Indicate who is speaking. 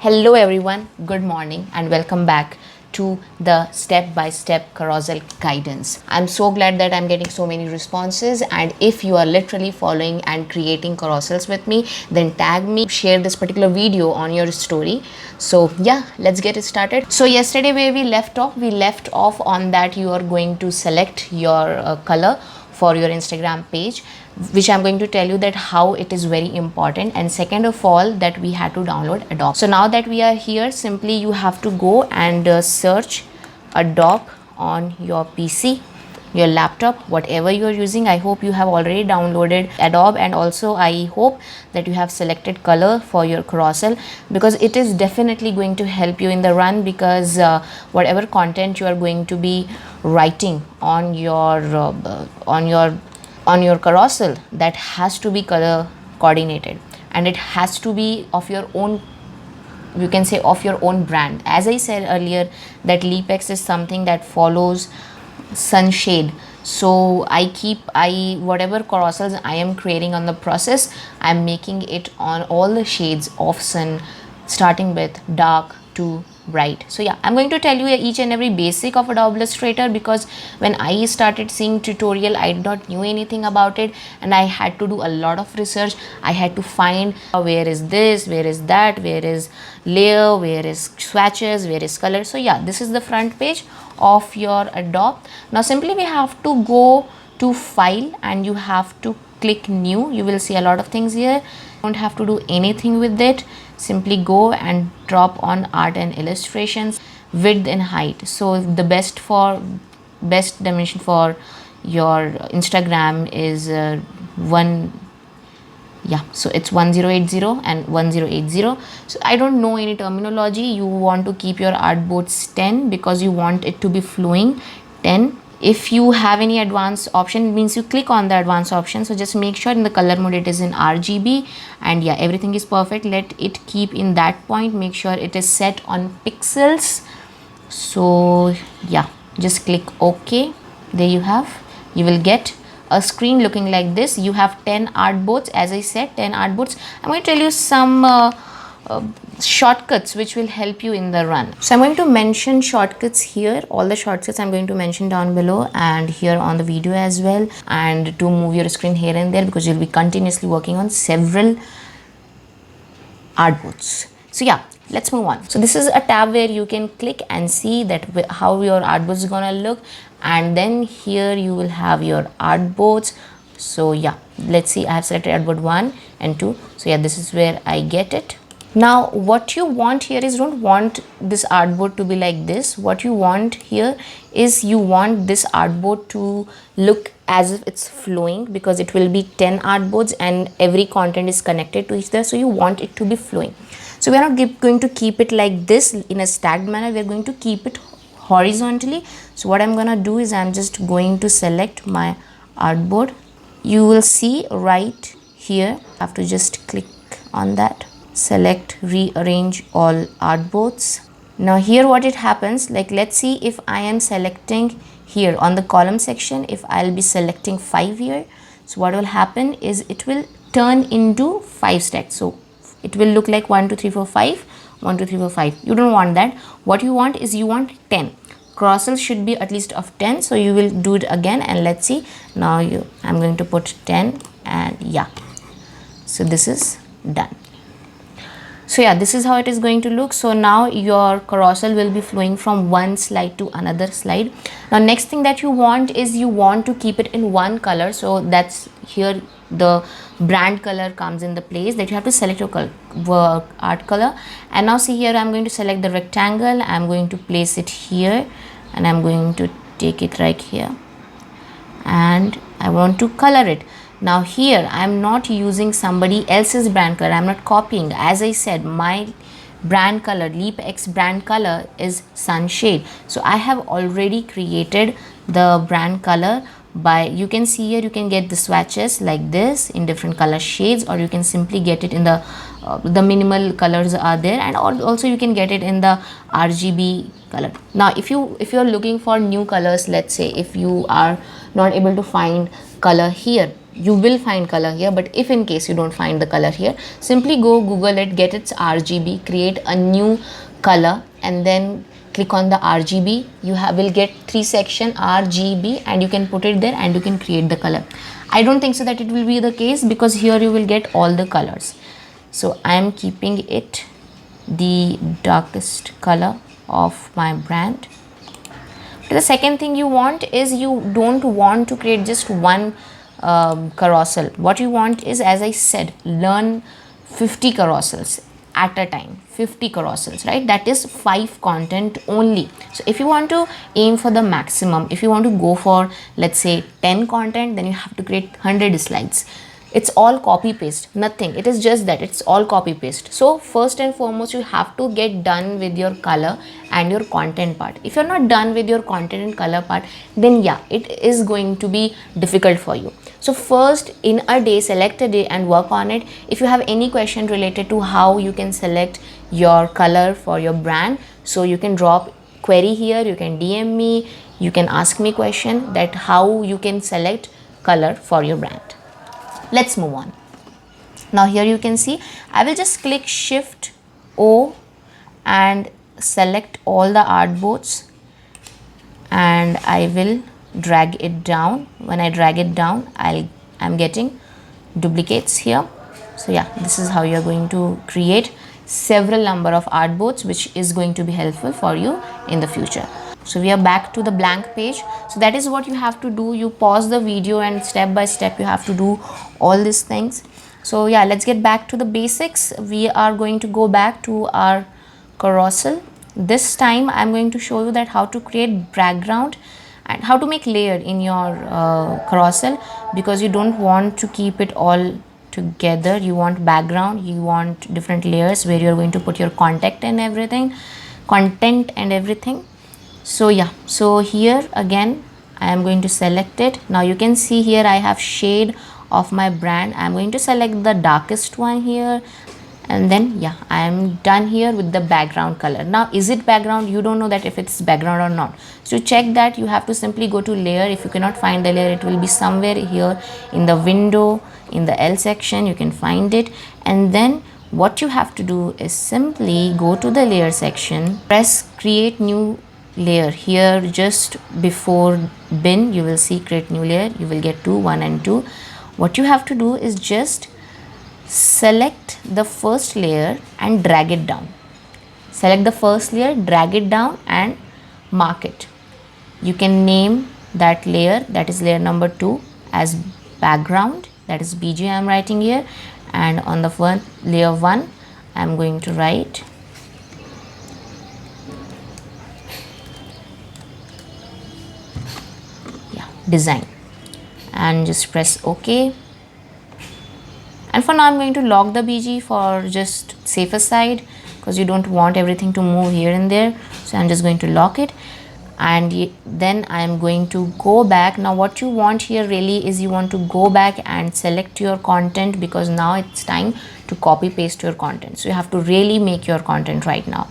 Speaker 1: Hello everyone, good morning and welcome back to the step-by-step carousel guidance. I'm so glad that I'm getting so many responses, and if you are literally following and creating carousels with me, then tag me, share this particular video on your story. So yeah, let's get it started. So yesterday where we left off on that you are going to select your color for your Instagram page, which I'm going to tell you that how it is very important, and second of all that we had to download Adobe. So now that we are here, simply you have to go and search Adobe on your PC, your laptop, whatever you are using. I hope you have already downloaded Adobe, and also I hope that you have selected color for your carousel, because it is definitely going to help you in the run, because whatever content you are going to be writing on your carousel, that has to be color coordinated, and it has to be of your own, you can say of your own brand. As I said earlier, that LeapX is something that follows sunshade. So I whatever carousels I am creating on the process, I'm making it on all the shades of sun, starting with dark to bright. So yeah, I'm going to tell you each and every basic of Adobe Illustrator, because when I started seeing tutorial, I did not knew anything about it, and I had to do a lot of research. I had to find where is this, where is that, where is layer, where is swatches, where is color. So yeah, this is the front page of your Adobe. Now simply we have to go to file and you have to click new. You will see a lot of things here. Don't have to do anything with it. Simply go and drop on art and illustrations, width and height. So the best dimension for your Instagram is so it's 1080 and 1080. So I don't know any terminology. You want to keep your artboards 10 because you want it to be flowing 10. If you have any advanced option, it means you click on the advanced option. So just make sure in the color mode it is in RGB, and yeah, everything is perfect. Let it keep in that point. Make sure it is set on pixels. So yeah, just click OK. There you have. You will get a screen looking like this. You have 10 artboards. As I said, 10 artboards. I'm going to tell you some shortcuts which will help you in the run. So I'm going to mention shortcuts here. All the shortcuts I'm going to mention down below and here on the video as well, and to move your screen here and there, because you'll be continuously working on several artboards. So yeah, let's move on. So this is a tab where you can click and see that how your artboard is gonna look, and then here you will have your artboards. So yeah, let's see, I have selected artboard 1 and 2. So yeah, this is where I get it. Now what you want here is, don't want this artboard to be like this. What you want here is, you want this artboard to look as if it's flowing, because it will be 10 artboards and every content is connected to each other. So you want it to be flowing. So we are not going to keep it like this in a stacked manner. We are going to keep it horizontally. So what I'm gonna do is, I'm just going to select my artboard. You will see right here, I have to just click on that, select rearrange all artboards. Now here what it happens, like let's see, if I am selecting here on the column section, if I'll be selecting 5 here, so what will happen is it will turn into 5 stacks. So it will look like 1 2 3 4 5, 1 2 3 4 5. You don't want that. What you want is, you want 10 carousels should be at least of 10. So you will do it again, and let's see. Now I'm going to put 10, and yeah, so this is done. So yeah, this is how it is going to look. So now your carousel will be flowing from one slide to another slide. Now next thing that you want is, you want to keep it in one color. So that's here the brand color comes in the place, that you have to select your art color. And now see here, I'm going to select the rectangle. I'm going to place it here, and I'm going to take it right here, and I want to color it. Now here I am not using somebody else's brand color. I am not copying. As I said, my brand color, LeapX brand color is sunshade. So I have already created the brand color by, you can see here, you can get the swatches like this in different color shades, or you can simply get it in the minimal colors are there, and also you can get it in the RGB color. Now if you're looking for new colors, let's say if you are not able to find color here, you will find color here, but if in case you don't find the color here, simply go Google it, get its RGB, create a new color, and then click on the RGB. You will get 3 section RGB, and you can put it there and you can create the color. I don't think so that it will be the case, because here you will get all the colors. So I am keeping it the darkest color of my brand. The second thing you want is, you don't want to create just one carousel. What you want is, as I said, learn 50 carousels at a time. 50 carousels, right? That is 5 content only. So if you want to aim for the maximum, if you want to go for, let's say, 10 content, then you have to create 100 slides. It's all copy paste, nothing. It is just that it's all copy paste. So first and foremost, you have to get done with your color and your content part. If you're not done with your content and color part, then yeah, it is going to be difficult for you. So first, in a day, select a day and work on it. If you have any question related to how you can select your color for your brand, so you can drop query here, you can DM me, you can ask me question that how you can select color for your brand. Let's move on. Now here you can see, I will just click Shift O and select all the artboards, and I will drag it down. When I drag it down, I'm getting duplicates here. So yeah, this is how you're going to create several number of artboards, which is going to be helpful for you in the future. So we are back to the blank page. So that is what you have to do. You pause the video and step by step you have to do all these things. So yeah, let's get back to the basics. We are going to go back to our carousel. This time I'm going to show you that how to create background and how to make layer in your carousel, because you don't want to keep it all together. You want background, you want different layers where you're going to put your content and everything. So yeah, so here again I am going to select it. Now you can see here I have shade of my brand. I'm going to select the darkest one here, and then yeah, I am done here with the background color. Now is it background? You don't know that if it's background or not. So to check that, you have to simply go to layer. If you cannot find the layer, it will be somewhere here in the window, in the L section, you can find it. And then what you have to do is simply go to the layer section, press create new layer. Here just before bin you will see create new layer, you will get 2, 1 and 2. What you have to do is just select the first layer and drag it down. Select the first layer, drag it down and mark it. You can name that layer, that is layer number 2, as background, that is BG I am writing here. And on the layer 1 I am going to write design, and just press OK. And for now I'm going to lock the BG for just safer side, because you don't want everything to move here and there. So I'm just going to lock it, and then I'm going to go back. Now what you want here really is, you want to go back and select your content, because now it's time to copy paste your content. So you have to really make your content right now.